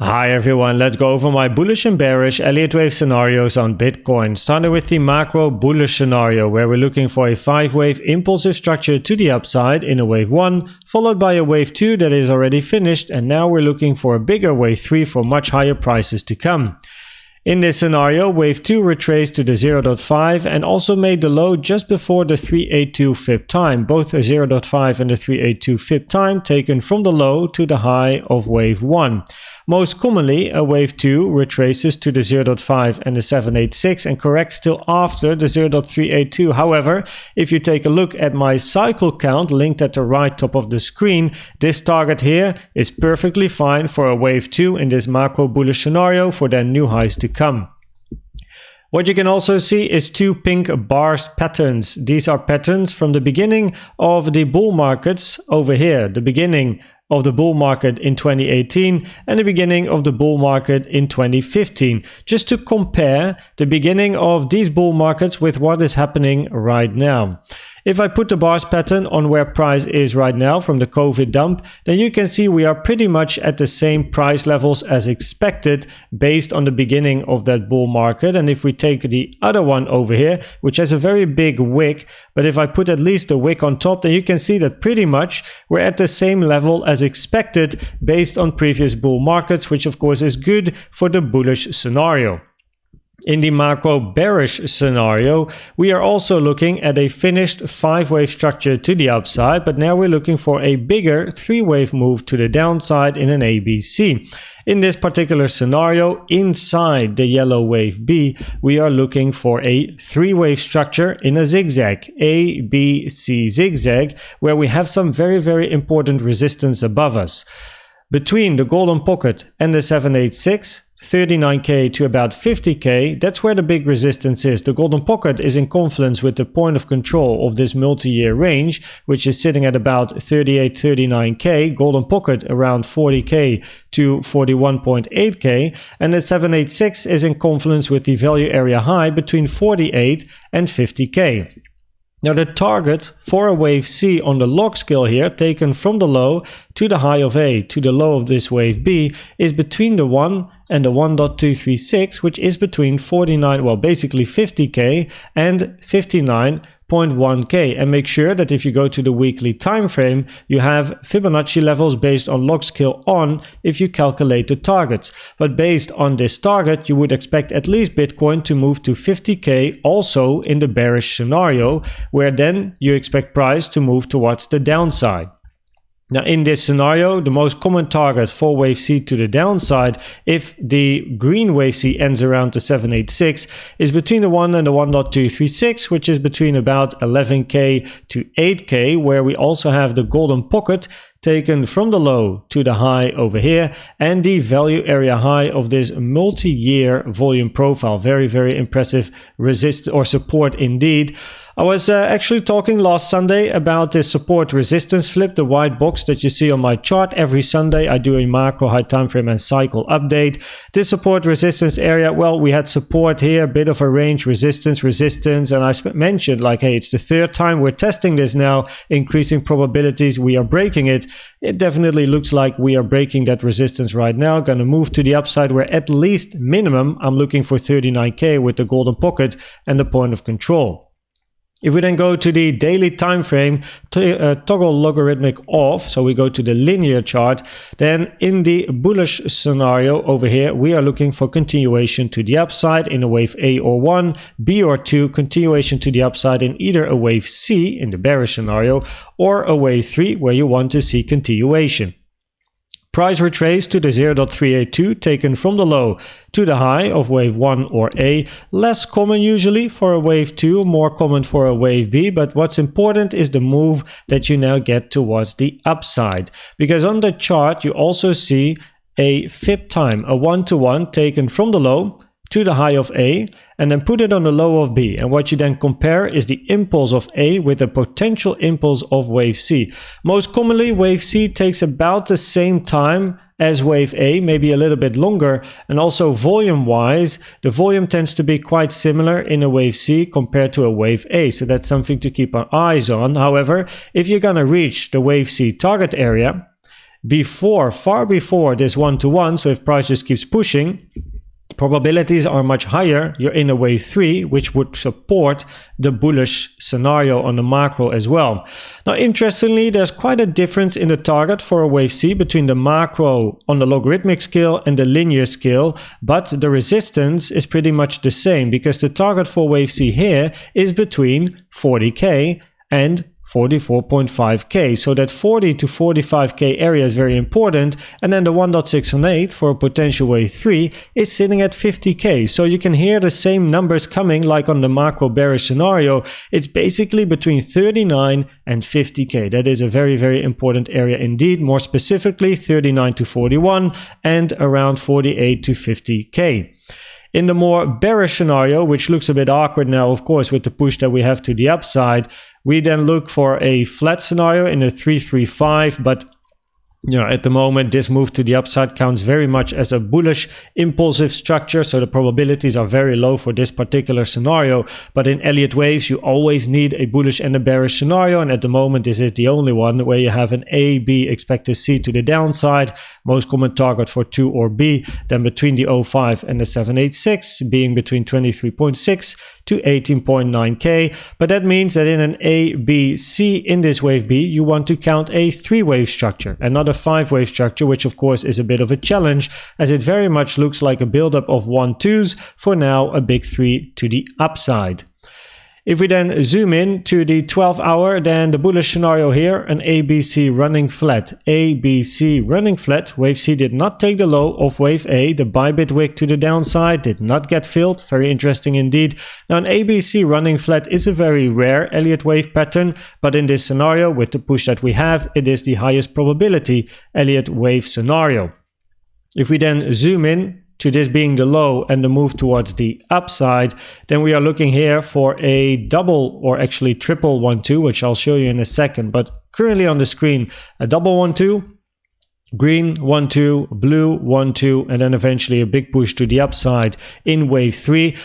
Hi everyone, let's go over my bullish and bearish Elliott Wave scenarios on Bitcoin. Starting with the macro bullish scenario, where we're looking for a 5-wave impulsive structure to the upside in a wave 1, followed by a wave 2 that is already finished, and now we're looking for a bigger wave 3 for much higher prices to come. In this scenario, wave 2 retraced to the 0.5 and also made the low just before the 382 fib time, both the 0.5 and the 382 fib time taken from the low to the high of wave 1. Most commonly, a wave 2 retraces to the 0.5 and the 786 and corrects till after the 0.382. However, if you take a look at my cycle count linked at the right top of the screen, this target here is perfectly fine for a wave 2 in this macro bullish scenario for their new highs to come. What you can also see is two pink bars patterns. These are patterns from the beginning of the bull markets over here, the beginning of the bull market in 2018 and the beginning of the bull market in 2015, just to compare the beginning of these bull markets with what is happening right now. If I put the bars pattern on where price is right now from the COVID dump, then you can see we are pretty much at the same price levels as expected based on the beginning of that bull market. And if we take the other one over here, which has a very big wick, but if I put at least the wick on top, then you can see that pretty much we're at the same level as expected based on previous bull markets, which of course is good for the bullish scenario. In the macro bearish scenario, we are also looking at a finished 5-wave structure to the upside, but now we're looking for a bigger 3-wave move to the downside in an ABC. In this particular scenario, inside the yellow wave B, we are looking for a 3-wave structure in a zigzag, A, B, C zigzag, where we have some very important resistance above us. Between the golden pocket and the 786, 39k to about 50k, that's where the big resistance is. The golden pocket is in confluence with the point of control of this multi-year range, which is sitting at about 38-39k, golden pocket around 40k to 41.8k, and the 786 is in confluence with the value area high between 48 and 50k. Now the target for a wave C on the log scale here, taken from the low to the high of A to the low of this wave B, is between the 1 and the 1.236, which is between 49, well basically 50k and 59.1k. And make sure that if you go to the weekly time frame, you have Fibonacci levels based on log scale on if you calculate the targets. But based on this target, you would expect at least Bitcoin to move to 50k also in the bearish scenario, where then you expect price to move towards the downside. Now in this scenario, the most common target for wave C to the downside, if the green wave C ends around the 786, is between the 1 and the 1.236, which is between about 11k to 8k, where we also have the golden pocket taken from the low to the high over here, and the value area high of this multi-year volume profile. Very impressive resist or support indeed. I was actually talking last Sunday about this support resistance flip, the white box that you see on my chart. Every Sunday I do a macro, high time frame and cycle update. This support resistance area, well, we had support here, a bit of a range, resistance, and I mentioned like, hey, it's the third time we're testing this now, increasing probabilities, we are breaking it. It definitely looks like we are breaking that resistance right now. Gonna move to the upside where at least minimum I'm looking for 39k with the golden pocket and the point of control. If we then go to the daily time frame, toggle logarithmic off, so we go to the linear chart, then in the bullish scenario over here, we are looking for continuation to the upside in a wave A or 1, B or 2, continuation to the upside in either a wave C in the bearish scenario or a wave 3 where you want to see continuation. Price retraced to the 0.382 taken from the low to the high of wave 1 or A. Less common usually for a wave 2, more common for a wave B, but what's important is the move that you now get towards the upside. Because on the chart you also see a fib time, a 1-to-1 taken from the low to the high of A and then put it on the low of B. And what you then compare is the impulse of A with the potential impulse of wave C. Most commonly, wave C takes about the same time as wave A, maybe a little bit longer. And also volume wise, the volume tends to be quite similar in a wave C compared to a wave A. So that's something to keep our eyes on. However, if you're gonna reach the wave C target area, far before this 1-to-1, so if price just keeps pushing, probabilities are much higher. You're in a wave 3, which would support the bullish scenario on the macro as well. Now, interestingly, there's quite a difference in the target for a wave C between the macro on the logarithmic scale and the linear scale, but the resistance is pretty much the same because the target for wave C here is between 40k and 44.5k. So that 40 to 45k area is very important, and then the 1.618 for a potential wave 3 is sitting at 50k. So you can hear the same numbers coming like on the macro bearish scenario. It's basically between 39 and 50k. That is a very, very important area indeed. More specifically 39 to 41 and around 48 to 50k. In the more bearish scenario, which looks a bit awkward now, of course, with the push that we have to the upside, we then look for a flat scenario in a 335, but at the moment, this move to the upside counts very much as a bullish impulsive structure, so the probabilities are very low for this particular scenario. But in Elliott waves, you always need a bullish and a bearish scenario, and at the moment, this is the only one where you have an A, B, expected C to the downside, most common target for 2 or B, then between the 05 and the 786, being between 23.6 to 18.9k. But that means that in an A, B, C in this wave B, you want to count a 3-wave structure and not a 5-wave structure, which of course is a bit of a challenge as it very much looks like a buildup of 1-2s for now a big 3 to the upside. If we then zoom in to the 12-hour, then the bullish scenario here, an ABC running flat. ABC running flat. Wave C did not take the low of wave A. The Bybit wick to the downside did not get filled. Very interesting indeed. Now, an ABC running flat is a very rare Elliott wave pattern, but in this scenario, with the push that we have, it is the highest probability Elliott wave scenario. If we then zoom in to this being the low and the move towards the upside, then we are looking here for a double or actually triple 1-2, which I'll show you in a second. But currently on the screen, a double 1-2, green 1-2, blue 1-2, and then eventually a big push to the upside in wave 3.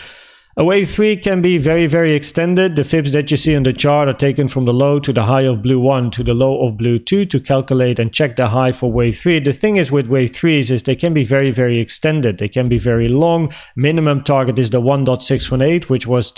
A wave 3 can be very, very extended. The fibs that you see on the chart are taken from the low to the high of blue 1 to the low of blue 2 to calculate and check the high for wave 3. The thing is with wave 3s is they can be very, very extended. They can be very long. Minimum target is the 1.618, which was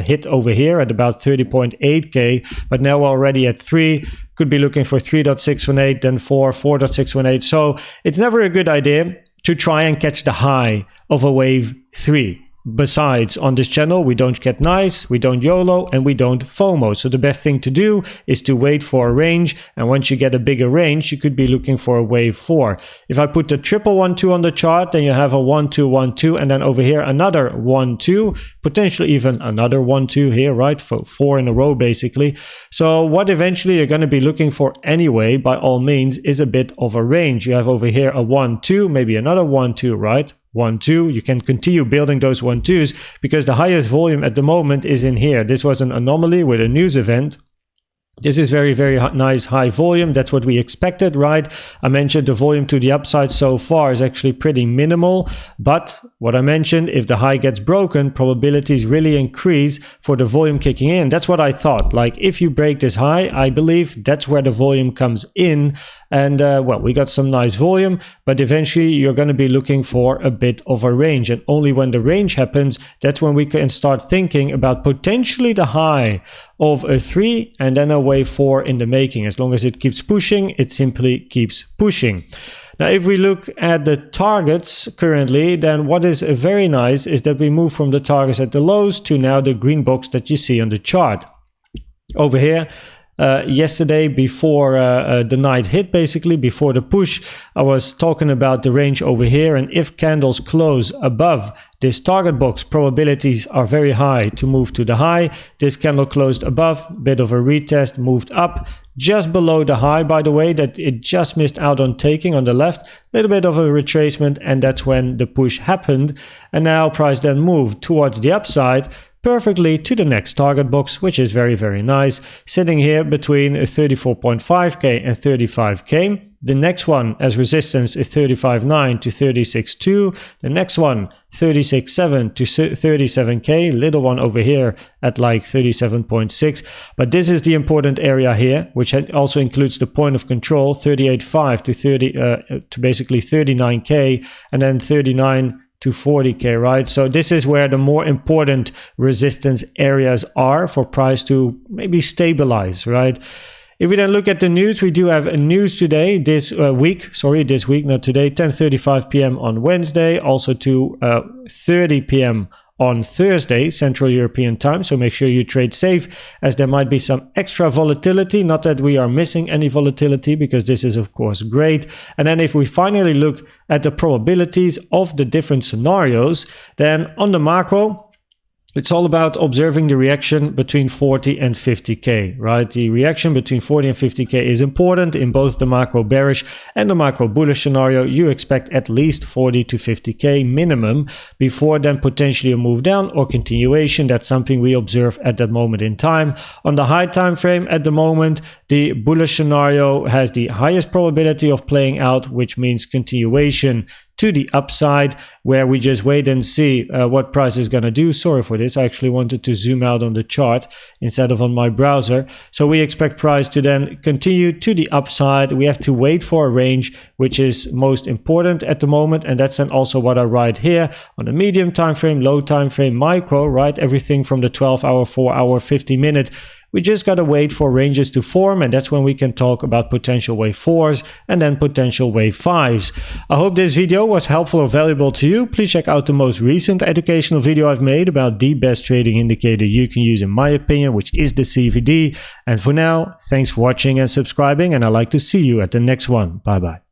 hit over here at about 30.8k, but now we're already at 3. Could be looking for 3.618, then 4, 4.618. So it's never a good idea to try and catch the high of a wave 3. Besides, on this channel, we don't get nice, we don't YOLO, and we don't FOMO. So the best thing to do is to wait for a range. And once you get a bigger range, you could be looking for a wave 4. If I put the triple 1-2 on the chart, then you have a 1-2, 1-2, and then over here, another 1-2, potentially even another 1-2 here, right? For 4 in a row, basically. So what eventually you're going to be looking for anyway, by all means, is a bit of a range. You have over here a 1-2, maybe another 1-2, right? 1-2, you can continue building those 1-2s because the highest volume at the moment is in here. This was an anomaly with a news event. This is very, very nice high volume. That's what we expected, right? I mentioned the volume to the upside so far is actually pretty minimal. But what I mentioned, if the high gets broken, probabilities really increase for the volume kicking in. That's what I thought. Like if you break this high, I believe that's where the volume comes in. And well, we got some nice volume, but eventually you're going to be looking for a bit of a range. And only when the range happens, that's when we can start thinking about potentially the high of a 3 and then a wave 4 in the making. As long as it keeps pushing, it simply keeps pushing. Now, if we look at the targets currently, then what is very nice is that we move from the targets at the lows to now the green box that you see on the chart. Over here, yesterday before the night hit, basically before the push, I was talking about the range over here, and if candles close above this target box, probabilities are very high to move to the high. This candle closed above, bit of a retest, moved up just below the high, by the way, that it just missed out on taking on the left, a little bit of a retracement, and that's when the push happened. And now price then moved towards the upside, perfectly to the next target box, which is very, very nice, sitting here between 34.5k and 35k. The next one as resistance is 35.9 to 36.2. The next one 36.7 to 37k. Little one over here at like 37.6. But this is the important area here, which also includes the point of control 38.5 to basically 39k, and then 39 to 40k, right? So this is where the more important resistance areas are for price to maybe stabilize, right? If we then look at the news, we do have a news today, this week, not today, 10:35 p.m. on Wednesday, also to 30 p.m. on Thursday, Central European time. So make sure you trade safe, as there might be some extra volatility. Not that we are missing any volatility, because this is of course great. And then if we finally look at the probabilities of the different scenarios, then on the macro, it's all about observing the reaction between 40 and 50k, right? The reaction between 40 and 50k is important in both the macro bearish and the macro bullish scenario. You expect at least 40 to 50k minimum before then potentially a move down or continuation. That's something we observe at that moment in time. On the high time frame at the moment, the bullish scenario has the highest probability of playing out, which means continuation to the upside, where we just wait and see what price is going to do. Sorry for this, I actually wanted to zoom out on the chart instead of on my browser. So we expect price to then continue to the upside. We have to wait for a range, which is most important at the moment, and that's then also what I write here on the medium time frame, low time frame, micro, right? Everything from the 12-hour, 4-hour, 50-minute. We just got to wait for ranges to form, and that's when we can talk about potential wave 4s and then potential wave 5s. I hope this video was helpful or valuable to you. Please check out the most recent educational video I've made about the best trading indicator you can use in my opinion, which is the CVD. And for now, thanks for watching and subscribing, and I'd like to see you at the next one. Bye bye.